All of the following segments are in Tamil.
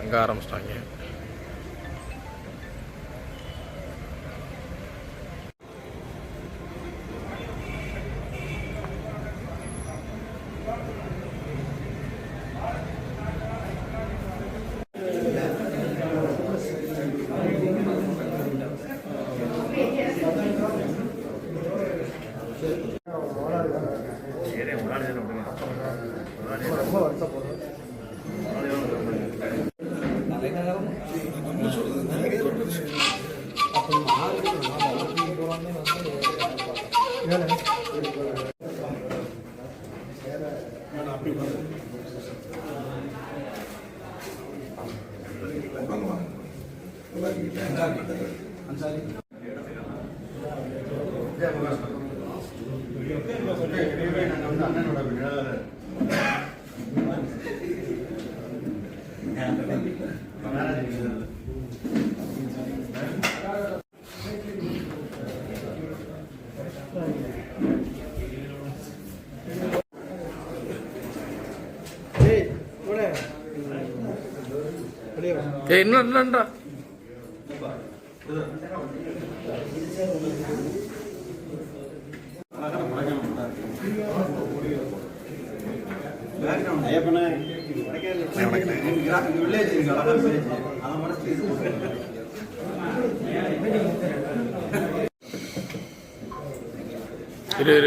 அங்கே ஆரம்பிச்சிட்டாங்க. ரொம்ப வருத்தப்படுறேன். என்னண்டா இரு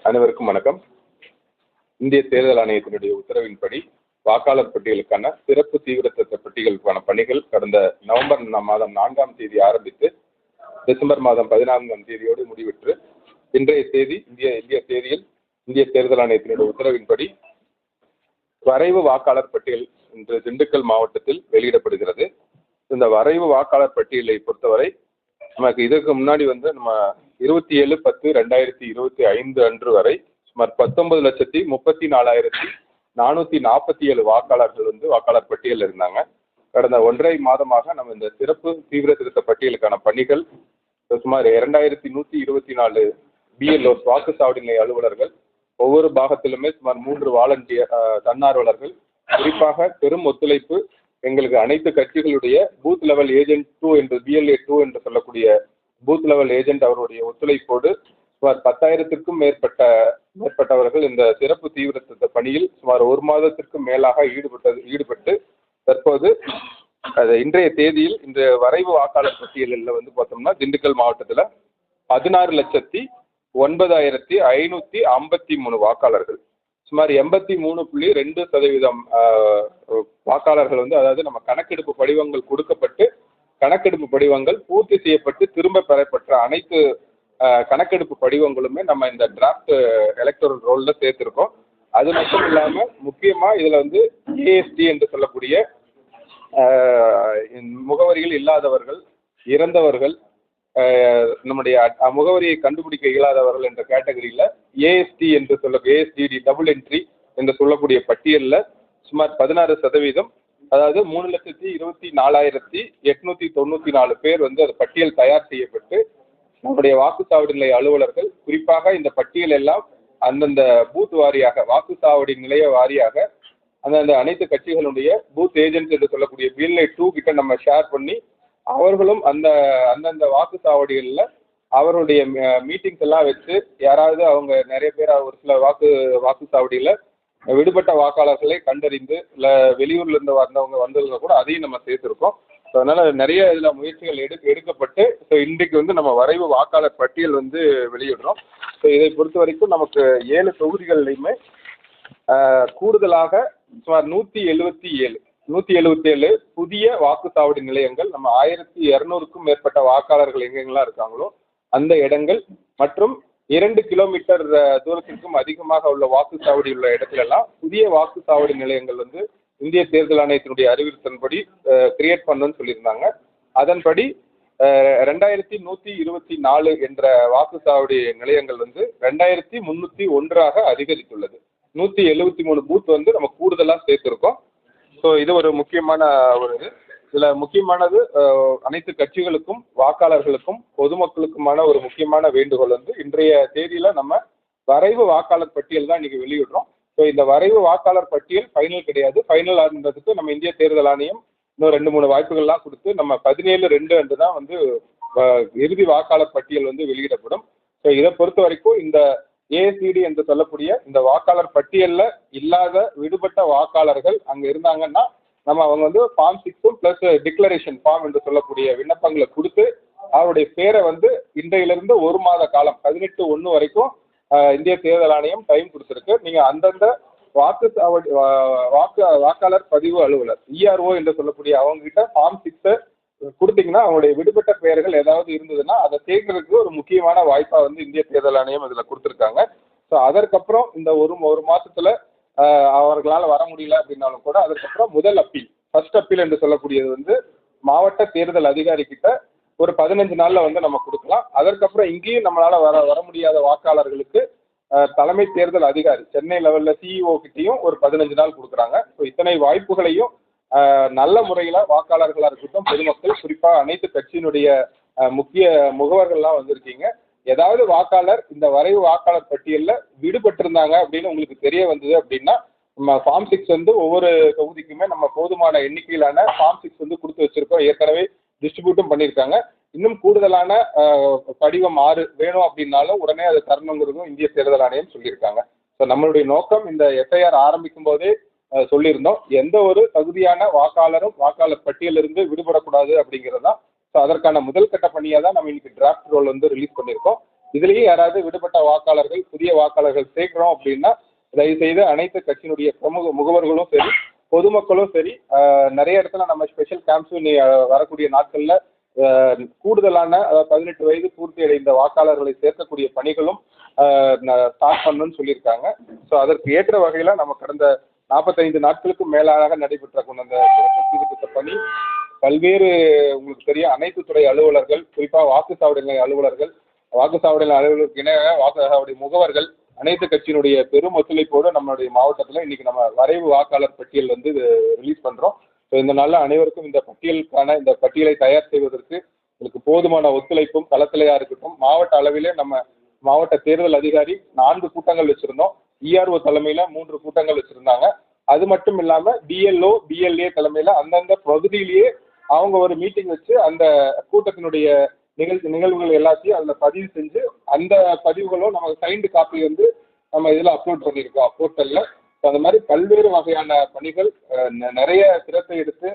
அனைவருக்கும் வணக்கம். இந்திய தேர்தல் ஆணையத்தினுடைய உத்தரவின்படி வாக்காளர் பட்டியலுக்கான சிறப்பு தீவிர திருத்த பட்டியலுக்கான பணிகள் கடந்த நவம்பர் மாதம் 4ஆம் தேதி ஆரம்பித்து டிசம்பர் மாதம் 14ஆம் தேதியோடு முடிவிற்று இன்றைய தேதி இந்திய தேர்தல் ஆணையத்தினுடைய உத்தரவின்படி வரைவு வாக்காளர் பட்டியல் இன்று திண்டுக்கல் மாவட்டத்தில் வெளியிடப்படுகிறது. இந்த வரைவு வாக்காளர் பட்டியலை பொறுத்தவரை நமக்கு இதற்கு முன்னாடி நம்ம 27/10/2025 அன்று வரை சுமார் 19,34,447 வாக்காளர்கள் வாக்காளர் பட்டியலில் இருந்தாங்க. கடந்த 1.5 மாதமாக நம்ம இந்த சிறப்பு தீவிர திருத்த பட்டியலுக்கான பணிகள் சுமார் 2124 BLOs வாக்குச்சாவடி நிலைய அலுவலர்கள், ஒவ்வொரு பாகத்திலுமே சுமார் 3 வாலண்டியர் தன்னார்வலர்கள், குறிப்பாக பெரும் ஒத்துழைப்பு எங்களுக்கு அனைத்து கட்சிகளுடைய பூத் லெவல் ஏஜென்ட் 2 என்று BLA 2 என்று சொல்லக்கூடிய பூத் லெவல் ஏஜென்ட் அவருடைய ஒத்துழைப்போடு சுமார் 10,000க்கும் மேற்பட்டவர்கள் இந்த சிறப்பு தீவிர திருத்த பணியில் சுமார் 1 மாதத்திற்கும் மேலாக ஈடுபட்டு தற்போது இன்றைய தேதியில் இந்த வரைவு வாக்காளர் பட்டியலில் பார்த்தோம்னா திண்டுக்கல் மாவட்டத்தில் 16,09,553 வாக்காளர்கள், சுமார் 83.2% வாக்காளர்கள் அதாவது நம்ம கணக்கெடுப்பு படிவங்கள் கொடுக்கப்பட்டு கணக்கெடுப்பு படிவங்கள் பூர்த்தி செய்யப்பட்டு திரும்ப பெறப்பட்ட அனைத்து கணக்கெடுப்பு படிவங்களுமே நம்ம இந்த டிராஃப்ட் எலக்டோரல் ரோலில் சேர்த்துருக்கோம். அது மட்டும் இல்லாமல் முக்கியமாக இதில் AST என்று சொல்லக்கூடிய முகவரிகள் இல்லாதவர்கள், இறந்தவர்கள், நம்முடைய முகவரியை கண்டுபிடிக்க இயலாதவர்கள் என்ற கேட்டகரியில் AST என்று ASTD டபுள் என்ட்ரி என்று சொல்லக்கூடிய பட்டியலில் சுமார் 16%, அதாவது 3,24,894 பேர் அந்த பட்டியல் தயார் செய்யப்பட்டு நம்முடைய வாக்குச்சாவடி நிலைய அலுவலர்கள் குறிப்பாக இந்த பட்டியல் எல்லாம் அந்தந்த பூத் வாரியாக வாக்குச்சாவடி நிலைய வாரியாக அந்தந்த அனைத்து கட்சிகளுடைய பூத் ஏஜென்ட் என்று சொல்லக்கூடிய BLA 2 கிட்ட நம்ம ஷேர் பண்ணி அவர்களும் அந்தந்த வாக்குச்சாவடிகளில் அவருடைய மீட்டிங்ஸ் எல்லாம் வச்சு யாராவது அவங்க நிறைய பேர் ஒரு சில வாக்குச்சாவடியில் விடுபட்ட வாக்காளர்களை கண்டறிந்து இல்லை வெளியூர்ல இருந்து வந்தவங்க கூட அதையும் நம்ம சேர்த்துருக்கோம். ஸோ அதனால நிறைய இதில் முயற்சிகள் எடுக்கப்பட்டு ஸோ இன்றைக்கு நம்ம வரைவு வாக்காளர் பட்டியல் வெளியிடுறோம். ஸோ இதை பொறுத்த வரைக்கும் நமக்கு 7 தொகுதிகள்லையுமே கூடுதலாக சுமார் 177 புதிய வாக்குச்சாவடி நிலையங்கள், நம்ம 1,200க்கும் மேற்பட்ட வாக்காளர்கள் எங்கெங்கெல்லாம் இருக்காங்களோ அந்த இடங்கள் மற்றும் 2 கிலோமீட்டர் தூரத்திற்கும் அதிகமாக உள்ள வாக்குச்சாவடி உள்ள இடத்துல எல்லாம் புதிய வாக்குச்சாவடி நிலையங்கள் இந்திய தேர்தல் ஆணையத்தினுடைய அறிவுறுத்தலின்படி கிரியேட் பண்ணணும்னு சொல்லியிருந்தாங்க. அதன்படி 2124 என்ற வாக்குச்சாவடி நிலையங்கள் வந்து 2301 அதிகரித்துள்ளது. 173 பூத் வந்து நம்ம கூடுதலாக சேர்த்திருக்கோம். ஸோ இது ஒரு முக்கியமான ஒரு இதுல முக்கியமானது அனைத்து கட்சிகளுக்கும் வாக்காளர்களுக்கும் பொதுமக்களுக்குமான ஒரு முக்கியமான வேண்டுகோள் வந்து இன்றைய தேதியில நம்ம வரைவு வாக்காளர் பட்டியல் தான் இன்னைக்கு வெளியிடுறோம். ஸோ இந்த வரைவு வாக்காளர் பட்டியல் ஃபைனல் கிடையாது. ஃபைனல் ஆனதுக்கு நம்ம இந்திய தேர்தல் ஆணையம் இன்னும் 2-3 வாய்ப்புகள்லாம் கொடுத்து நம்ம 17/2 அன்று தான் வந்து இறுதி வாக்காளர் பட்டியல் வந்து வெளியிடப்படும். ஸோ இதை பொறுத்த வரைக்கும் இந்த ஏஎஸ்சிடி என்று சொல்லக்கூடிய இந்த வாக்காளர் பட்டியலில் இல்லாத விடுபட்ட வாக்காளர்கள் அங்கே இருந்தாங்கன்னா நம்ம அவங்க வந்து ஃபார்ம் 6 ப்ளஸ் டிக்ளரேஷன் ஃபார்ம் என்று சொல்லக்கூடிய விண்ணப்பங்களை கொடுத்து அவருடைய பேரை வந்து இன்றையிலிருந்து 1 மாத காலம் 18/1 வரைக்கும் இந்திய தேர்தல் ஆணையம் டைம் கொடுத்துருக்கு. நீங்கள் அந்தந்த வாக்காளர் பதிவு அலுவலர் இஆர்ஓ என்று சொல்லக்கூடிய அவங்ககிட்ட ஃபார்ம் 6 கொடுத்தீங்கன்னா அவங்களுடைய விடுபட்ட பெயர்கள் ஏதாவது இருந்ததுன்னா அதை சேர்க்கறதுக்கு ஒரு முக்கியமான வாய்ப்பாக வந்து இந்திய தேர்தல் ஆணையம் இதில் கொடுத்துருக்காங்க. ஸோ அதற்கப்புறம் இந்த ஒரு மாதத்தில் அவர்களால் வர முடியல அப்படின்னாலும் கூட அதுக்கப்புறம் முதல் அப்பீல் ஃபர்ஸ்ட் அப்பீல் என்று சொல்லக்கூடியது வந்து மாவட்ட தேர்தல் அதிகாரி கிட்ட ஒரு 15 நாளில் வந்து நம்ம கொடுக்கலாம். அதற்கப்புறம் இங்கேயும் நம்மளால் வர முடியாத வாக்காளர்களுக்கு தலைமை தேர்தல் அதிகாரி சென்னை லெவலில் சிஇஓ கிட்டையும் ஒரு 15 நாள் கொடுக்குறாங்க. ஸோ இத்தனை வாய்ப்புகளையும் நல்ல முறையில் வாக்காளர்களாக இருக்கட்டும் பொதுமக்கள் குறிப்பாக அனைத்து கட்சியினுடைய முக்கிய முகவர்கள்லாம் வந்திருக்கீங்க. ஏதாவது வாக்காளர் இந்த வரைவு வாக்காளர் பட்டியலில் விடுபட்டிருந்தாங்க அப்படின்னு உங்களுக்கு தெரிய வந்தது அப்படின்னா நம்ம ஃபார்ம் 6 வந்து ஒவ்வொரு தொகுதிக்குமே நம்ம போதுமான எண்ணிக்கையிலான ஃபார்ம் 6 வந்து கொடுத்து வச்சிருக்கோம். ஏற்கனவே டிஸ்ட்ரிபியூட்டும் பண்ணியிருக்காங்க. இன்னும் கூடுதலான படிவம் 6 வேணும் அப்படின்னாலும் உடனே அதை தரணுங்கிறதும் இந்திய தேர்தல் ஆணையம் சொல்லியிருக்காங்க. ஸோ நம்மளுடைய நோக்கம் இந்த எஃப்ஐஆர் ஆரம்பிக்கும் போதே சொல்லியிருந்தோம், எந்த ஒரு தகுதியான வாக்காளரும் வாக்காளர் பட்டியலிருந்து விடுபடக்கூடாது அப்படிங்கிறது தான். ஸோ அதற்கான முதல் கட்ட பணியாக தான் நம்ம இன்னைக்கு டிராஃப்ட் ரோல் வந்து ரிலீஸ் பண்ணியிருக்கோம். இதுலேயே யாராவது விடுபட்ட வாக்காளர்கள் புதிய வாக்காளர்கள் சேர்க்கிறோம் அப்படின்னா தயவுசெய்து அனைத்து கட்சியினுடைய முகவர்களும் சரி பொதுமக்களும் சரி நிறைய இடத்துல நம்ம ஸ்பெஷல் கேம்ப்ஸும் வரக்கூடிய நாட்களில் கூடுதலான 18 வயது பூர்த்தி அடைந்த வாக்காளர்களை சேர்க்கக்கூடிய பணிகளும் ஸ்டார்ட் பண்ணணும்னு சொல்லியிருக்காங்க. ஸோ அதற்கு ஏற்ற வகையில் நம்ம கடந்த 45 நாட்களுக்கு மேலாக நடைபெற்ற அந்த சிறப்பு சீர்திருத்த பணி பல்வேறு உங்களுக்கு தெரியும் அனைத்து துறை அலுவலர்கள் குறிப்பாக வாக்குச்சாவடி நிலைய அலுவலர்கள் வாக்குச்சாவடி அலுவலருக்கு இணையாக வாக்குச்சாவடி முகவர்கள் அனைத்து கட்சியினுடைய பெரும் ஒத்துழைப்போடு நம்மளுடைய மாவட்டத்தில் இன்னைக்கு நம்ம வரைவு வாக்காளர் பட்டியல் வந்து ரிலீஸ் பண்ணுறோம். ஸோ இந்த நாளில் அனைவருக்கும் இந்த பட்டியலை தயார் செய்வதற்கு உங்களுக்கு போதுமான ஒத்துழைப்பும் களத்திலையாக இருக்கட்டும். மாவட்ட அளவிலே நம்ம மாவட்ட தேர்தல் அதிகாரி 4 கூட்டங்கள் வச்சுருந்தோம். இஆர்ஓ தலைமையில் 3 கூட்டங்கள் வச்சுருந்தாங்க. அது மட்டும் இல்லாமல் பிஎல்ஓ பிஎல்ஏ தலைமையில் அந்தந்த பகுதியிலேயே அவங்க ஒரு மீட்டிங் வச்சு அந்த கூட்டத்தினுடைய நிகழ்வுகள் எல்லாத்தையும் அதில் பதிவு செஞ்சு அந்த பதிவுகளும் நமக்கு சைன்டு காப்பி வந்து நம்ம இதில் அப்லோட் பண்ணியிருக்கோம் போர்ட்டலில். ஸோ அந்த மாதிரி பல்வேறு வகையான பணிகள் நிறைய சிரத்தை எடுத்து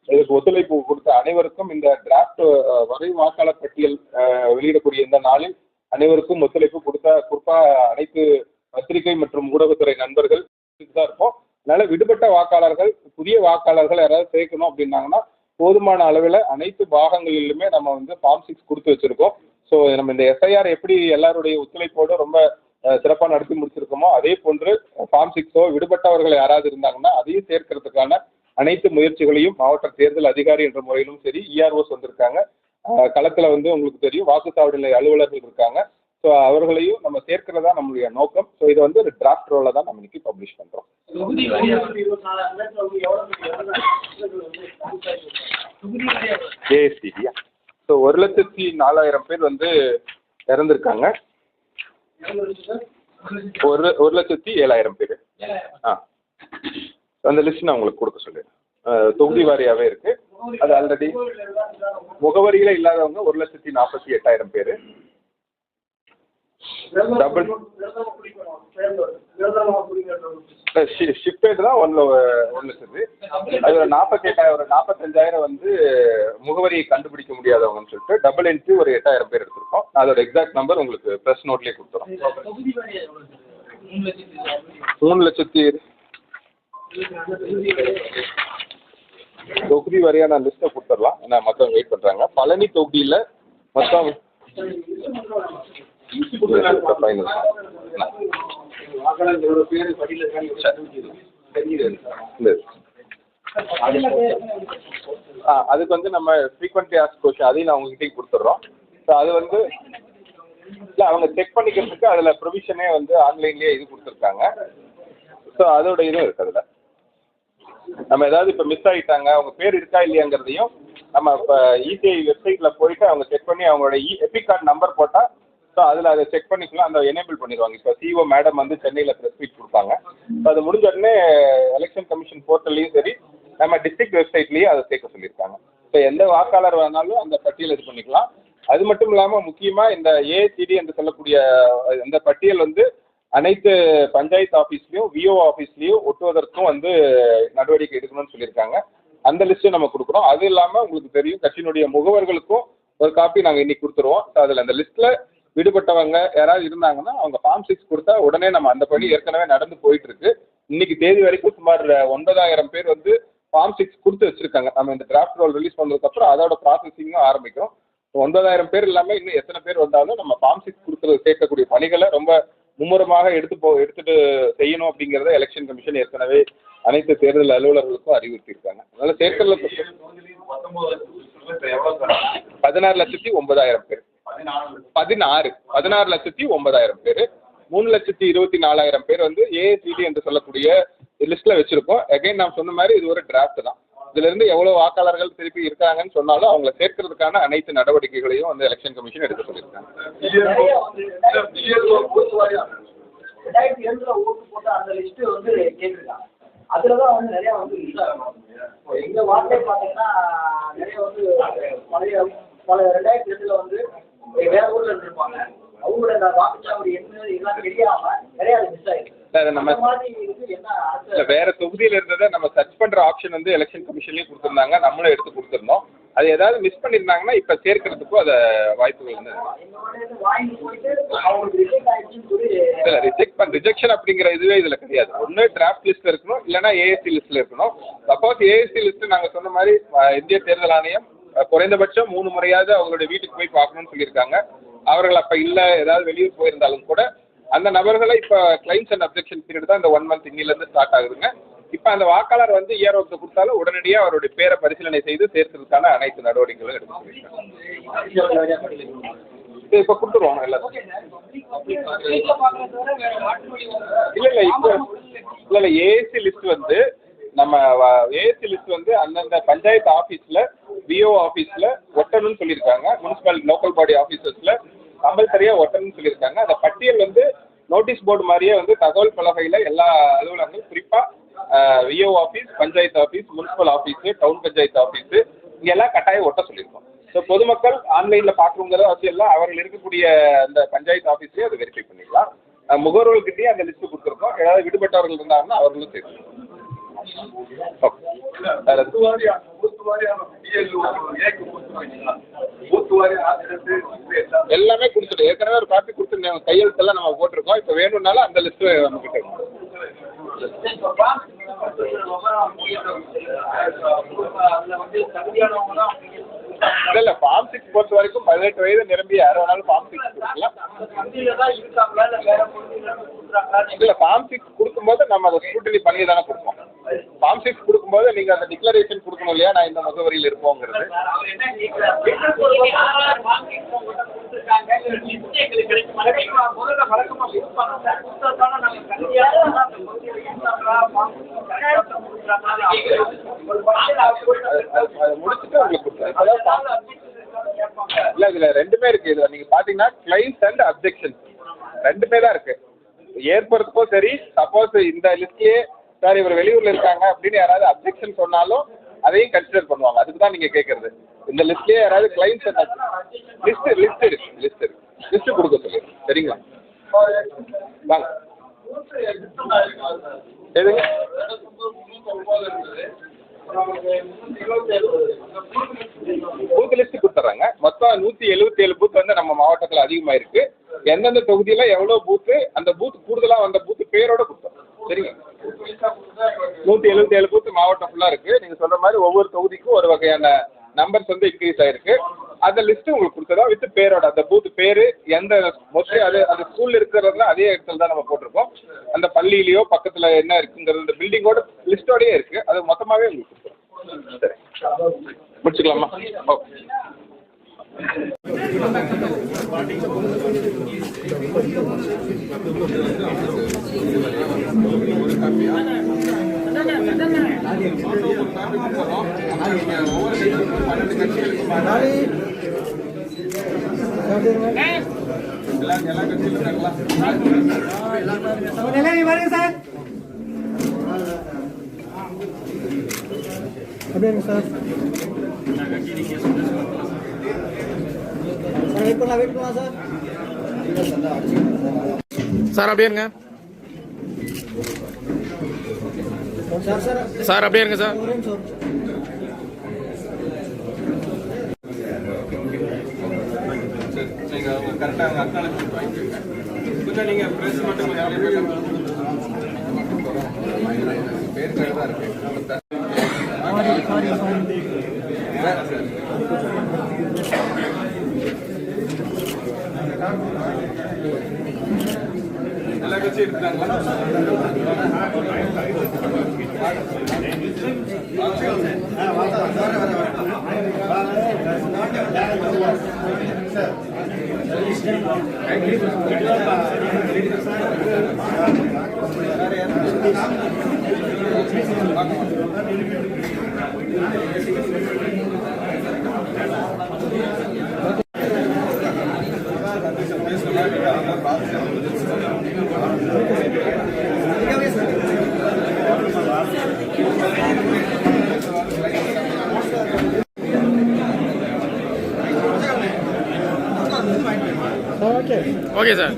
இதுக்கு ஒத்துழைப்பு கொடுத்த அனைவருக்கும் இந்த டிராஃப்ட் வரைவு வாக்காளர் பட்டியல் வெளியிடக்கூடிய இந்த நாளில் அனைவருக்கும் ஒத்துழைப்பு குறிப்பாக அனைத்து பத்திரிகை மற்றும் ஊடகத்துறை நண்பர்கள் தான் இருப்போம். அதனால விடுபட்ட வாக்காளர்கள் புதிய வாக்காளர்கள் யாராவது சேர்க்கணும் அப்படின்னாங்கன்னா போதுமான அளவில் அனைத்து பாகங்களிலுமே நம்ம வந்து ஃபார்ம் 6 கொடுத்து வச்சுருக்கோம். ஸோ நம்ம இந்த எஸ்ஐஆர் எப்படி எல்லாருடைய ஒத்துழைப்போடு ரொம்ப சிறப்பாக நடத்தி முடிச்சிருக்கோமோ அதே போன்று ஃபார்ம் 6 விடுபட்டவர்கள் யாராவது இருந்தாங்கன்னா அதையும் சேர்க்கறதுக்கான அனைத்து முயற்சிகளையும் மாவட்ட தேர்தல் அதிகாரி என்ற முறையிலும் சரி இஆர்ஓஸ் வந்திருக்காங்க. களத்தில் வந்து உங்களுக்கு தெரியும் வாக்குச்சாவடி நிலைய அலுவலர்கள் இருக்காங்க. ஸோ அவர்களையும் நம்ம சேர்க்கிறதா நம்மளுடைய நோக்கம். ஸோ இதை வந்து ஒரு டிராஃப்ட் ரோலில் தான் நம்ம இன்னைக்கு பப்ளிஷ் பண்ணுறோம். ஏஎஸ்சிடியா? ஸோ 1,04,000 பேர் வந்து இறந்துருக்காங்க. 1,07,000 பேர். அந்த லிஸ்ட் நான் உங்களுக்கு கொடுக்க சொல்லிடுறேன். தொகுதி வாரியாகவே இருக்கு. அது ஆல்ரெடி முகவரியில் இல்லாதவங்க 1,48,000 பேர். டபுள் ஷிஃப்டட் தான் 1 லட்சத்து. அது ஒரு 45,000 வந்து முகவரியை கண்டுபிடிக்க முடியாதவங்கன்னு சொல்லிட்டு டபுள் என்ட்ரி ஒரு 8,000 பேர் எடுத்திருக்கோம். அதோட எக்ஸாக்ட் நம்பர் உங்களுக்கு ப்ரெஸ் நோட்லேயே கொடுத்துரும். 3 லட்சத்தி தொகுதி வரையான லிஸ்ட்டை கொடுத்துடலாம். ஏன்னா மற்றவங்க வெயிட் பண்ணுறாங்க. பழனி தொகுதியில் மொத்தம் அதுக்கு வந்து நம்ம ஃப்ரீக்வெண்ட்லி ஆஸ்க் கொஸ்டின் அதையும் நான் உங்ககிட்டயும் கொடுத்துட்றோம். ஸோ அது வந்து இல்லை அவங்க செக் பண்ணிக்கிறதுக்கு அதில் ப்ரொவிஷனே வந்து ஆன்லைன்லேயே இது கொடுத்துருக்காங்க. ஸோ அதோட இதுவும் இருக்குது அதில். நம்ம ஏதாவது இப்போ மிஸ் ஆகிட்டாங்க அவங்க பேர் இருக்கா இல்லையாங்கிறதையும் நம்ம இப்போ இசிஐ வெப்சைட்டில் போயிட்டு அவங்க செக் பண்ணி அவங்களோட எபிக் கார்டு நம்பர் போட்டால் ஸோ அதில் அதை செக் பண்ணிக்கலாம், அந்த எனேபிள் பண்ணிடுவாங்க. இப்போ சிஓ மேடம் வந்து சென்னையில் ப்ரெஸ் மீட் கொடுப்பாங்க. ஸோ அது முடிஞ்ச உடனே எலெக்ஷன் கமிஷன் போர்ட்டல்லையும் சரி நம்ம டிஸ்ட்ரிக்ட் வெப்சைட்லேயும் அதை சேர்க்க சொல்லியிருக்காங்க. ஸோ எந்த வாக்காளர் வேணாலும் அந்த பட்டியல் இது பண்ணிக்கலாம். அது மட்டும் இல்லாமல் முக்கியமாக இந்த ஏசிடி என்று சொல்லக்கூடிய இந்த பட்டியல் வந்து அனைத்து பஞ்சாயத்து ஆஃபீஸ்லேயும் விஓ ஆஃபீஸ்லேயும் ஒட்டுவதற்கும் வந்து நடவடிக்கை எடுக்கணும்னு சொல்லியிருக்காங்க. அந்த லிஸ்ட்டும் நம்ம கொடுக்குறோம். அது இல்லாமல் உங்களுக்கு தெரியும் கட்சியினுடைய முகவர்களுக்கும் ஒரு காப்பி நாங்கள் இன்னைக்கு கொடுத்துருவோம். ஸோ அதில் அந்த லிஸ்ட்டில் விடுபட்டவங்க யாராவது இருந்தாங்கன்னா அவங்க ஃபார்ம் 6 கொடுத்தா உடனே நம்ம அந்த பணி ஏற்கனவே நடந்து போயிட்டு இருக்கு. இன்னைக்கு தேதி வரைக்கும் சுமார் 9,000 பேர் வந்து ஃபார்ம் 6 கொடுத்து வச்சிருக்காங்க. நம்ம இந்த டிராஃப்ட் ரோல் ரிலீஸ் பண்ணதுக்கப்புறம் அதோட ப்ராசஸிங்கும் ஆரம்பிக்கும். 9,000 பேர் இல்லாமல் இன்னும் எத்தனை பேர் வந்தாலும் நம்ம ஃபார்ம் 6 கொடுக்குறது சேர்க்கக்கூடிய பணிகளை ரொம்ப மும்முரமாக எடுத்துட்டு செய்யணும் அப்படிங்கிறத எலெக்ஷன் கமிஷன் ஏற்கனவே அனைத்து தேர்தல் அலுவலர்களுக்கும் அறிவுறுத்தியிருக்காங்க. அதனால சேர்க்கல 16,09,000 பேர் 16,09,000 பேர் 3,24,000 பேர் வந்து ஏசிடி என்று சொல்லக்கூடிய லிஸ்ட்ல வச்சிருக்கோம். அகைன் நான் சொன்ன மாதிரி இது ஒரு டிராஃப்ட் தான். இதுல இருந்து எவ்வளவு வாக்காளர்கள் திருப்பி இருக்காங்கன்னு சொன்னாலும் அவங்களை சேர்க்கறதுக்கான அனைத்து நடவடிக்கைகளையும் வந்து எலெக்ஷன் கமிஷன் எடுக்க சொல்லியிருக்காங்க. அதுலதான் வந்து நிறைய வந்து எங்க வார்த்தை பாத்தீங்கன்னா நிறைய வந்து பல 2002 வந்து வேற ஊர்ல இருந்திருப்பாங்க. அவங்களோட வாக்குச்சாவடி என்ன இதெல்லாம் தெரியாம நிறைய மிஸ் ஆயிருக்கு. வேற தொகுதியில இருந்ததை நம்ம சர்ச் பண்ற ஆப்ஷன் வந்து எலெக்ஷன் கமிஷன்லயும் கொடுத்திருந்தாங்க, நம்மளும் எடுத்து கொடுத்துருந்தோம். அது ஏதாவது மிஸ் பண்ணிருந்தாங்கன்னா இப்ப சேர்க்கறதுக்கும் அத வாய்ப்புகள் வந்து ரிஜெக்ஷன் அப்படிங்கிற இதுவே இதுல கிடையாது. ஒன்னு டிராஃப்ட் லிஸ்ட்ல இருக்கணும், இல்லைன்னா ஏஎஸ்சி லிஸ்ட்ல இருக்கணும். சப்போஸ் ஏஎஸ்சி லிஸ்ட் நாங்க சொன்ன மாதிரி இந்திய தேர்தல் ஆணையம் குறைந்தபட்சம் 3 முறையாவது அவங்களுடைய வீட்டுக்கு போய் பார்க்கணும்னு சொல்லியிருக்காங்க. அவர்கள் அப்ப இல்ல ஏதாவது வெளியூர் போயிருந்தாலும் கூட அந்த நபர்களை இப்போ கிளைம்ஸ் அண்ட் அப்ஜெக்ஷன் பீரியட் தான் இந்த 1 மந்த் இன்னிலேருந்து ஸ்டார்ட் ஆகுதுங்க. இப்போ அந்த வாக்காளர் வந்து இயர்ஓக்கு கொடுத்தாலும் உடனடியாக அவருடைய பேரை பரிசீலனை செய்து சேர்த்ததுக்கான அனைத்து நடவடிக்கைகளும் எடுக்க சொல்லியிருக்காங்க. இப்போ கொடுத்துருவோம் எல்லாரும். இல்லை ஏஎஸ்சி லிஸ்ட் வந்து நம்ம ஏஎஸ்சி லிஸ்ட் வந்து அந்தந்த பஞ்சாயத்து ஆஃபீஸில் விஓ ஆஃபீஸில் ஒட்டணும்னு சொல்லியிருக்காங்க. முனிசிபல் லோக்கல் பாடி ஆஃபீஸர்ஸில் கம்பல்சரியாக ஒட்டணும்னு சொல்லியிருக்காங்க. அந்த பட்டியல் வந்து நோட்டீஸ் போர்டு மாதிரியே வந்து தகவல் பலகையில் எல்லா அலுவலகங்களும் குறிப்பாக VO office, panchayat office, municipal office, town panchayat office இங்கெல்லாம் கட்டாயம் ஒட்ட சொல்லியிருக்கோம். ஸோ பொதுமக்கள் ஆன்லைனில் பார்க்கணுங்கிற அவசியம் இல்லை, அவர்கள் இருக்கக்கூடிய அந்த பஞ்சாயத்து ஆஃபீஸ்லேயே அதை வெரிஃபை பண்ணிக்கலாம். முகவர்கள்கிட்டயே அந்த லிஸ்ட்டு கொடுத்துருக்கோம். ஏதாவது விடுபட்டவர்கள் இருந்தாங்கன்னா அவர்களும் சேர்த்து எல்லாமே கொடுத்துட்டு ஏற்கனவே ஒரு காப்பி கொடுத்து கையெழுத்தெல்லாம் நம்ம போட்டிருக்கோம். இப்போ வேணும்னாலும் அந்த லிஸ்ட்டு நம்மகிட்ட இருக்கும். இல்ல ஃபார்ம் 6 பொறுத்த வரைக்கும் 18 வயது நிரம்பி யார் வேணாலும் ஃபார்ம் 6 கொடுக்கலாம். இல்ல ஃபார்ம் 6 கொடுக்கும்போது நம்ம அதை ஸ்க்ரூட்டினி பண்ணி தானே கொடுப்போம். ஃபார்ம் 6 கொடுக்கும்போது நீங்க அந்த டிக்ளரேஷன் கொடுக்கணும் இல்லையா, நான் இந்த முகவரியில் இருப்போங்கிறது. முடிச்சுட்டு உங்களுக்கு இல்ல இதுல ரெண்டுமே இருக்கு. இதுல நீங்க பாத்தீங்கன்னா கிளைம்ஸ் அண்ட் அப்ஜெக்ஷன் ரெண்டுமே தான் இருக்கு. ஏற்படுறதுக்கும் சரி, சப்போஸ் இந்த லிஸ்ட்லயே சார் இவர் வெளியூர்ல இருக்காங்க அப்படின்னு யாராவது அப்ஜெக்ஷன் சொன்னாலும் அதையும் கன்சிடர் பண்ணுவாங்க. அதுக்கு தான் நீங்க கேட்கறது. இந்த லிஸ்ட்லயே யாராவது கிளைம்ஸ் அண்ட் லிஸ்ட் கொடுக்க சொல்லி சரிங்களா? வாங்க எதுங்க பூத் லிஸ்ட் கொடுத்துட்றாங்க. மொத்தம் 177 பூத் வந்து நம்ம மாவட்டத்தில் அதிகமாக இருக்கு. எந்தெந்த தொகுதியில் எவ்வளோ பூத்து, அந்த பூத் கூடுதலாக வந்த பூத்து பேரோட கொடுத்தோம். சரிங்க, 177 பூத்து மாவட்டம் ஃபுல்லாக இருக்குது. நீங்கள் சொல்கிற மாதிரி ஒவ்வொரு தொகுதிக்கும் ஒரு வகையான நம்பர்ஸ் வந்து இன்க்ரீஸ் ஆகிருக்கு. அந்த லிஸ்ட்டு உங்களுக்கு கொடுத்துருவோம் வித் பேரோட. அந்த பூத் பேர் எந்த மோஸ்ட்லி அது அந்த ஸ்கூலில் இருக்கிறதுல அதே இடத்துல தான் நம்ம போட்டிருக்கோம். அந்த பள்ளியிலையோ பக்கத்தில் என்ன இருக்குங்கிறது அந்த பில்டிங்கோட லிஸ்ட்டோடையே இருக்குது. அது மொத்தமாகவே உங்களுக்கு கொடுத்துருவோம். சரி, முடிச்சுக்கலாமா? ஓகே. வருங்க சார். அப்படியே சார். வெயிட் பண்ணலாம் சார். சார் அப்படியே இருங்க சார், அப்படியே இருங்க சார். கரெக்டாக அக்னாலஜ்மெண்ட் வாங்கிக்கோங்க. கொஞ்சம் நீங்கள் ப்ரெஸ் மட்டும் பேர் தான் இருக்கு. எல்லா கட்சியும் இருக்கிறாங்களா? Okay sir.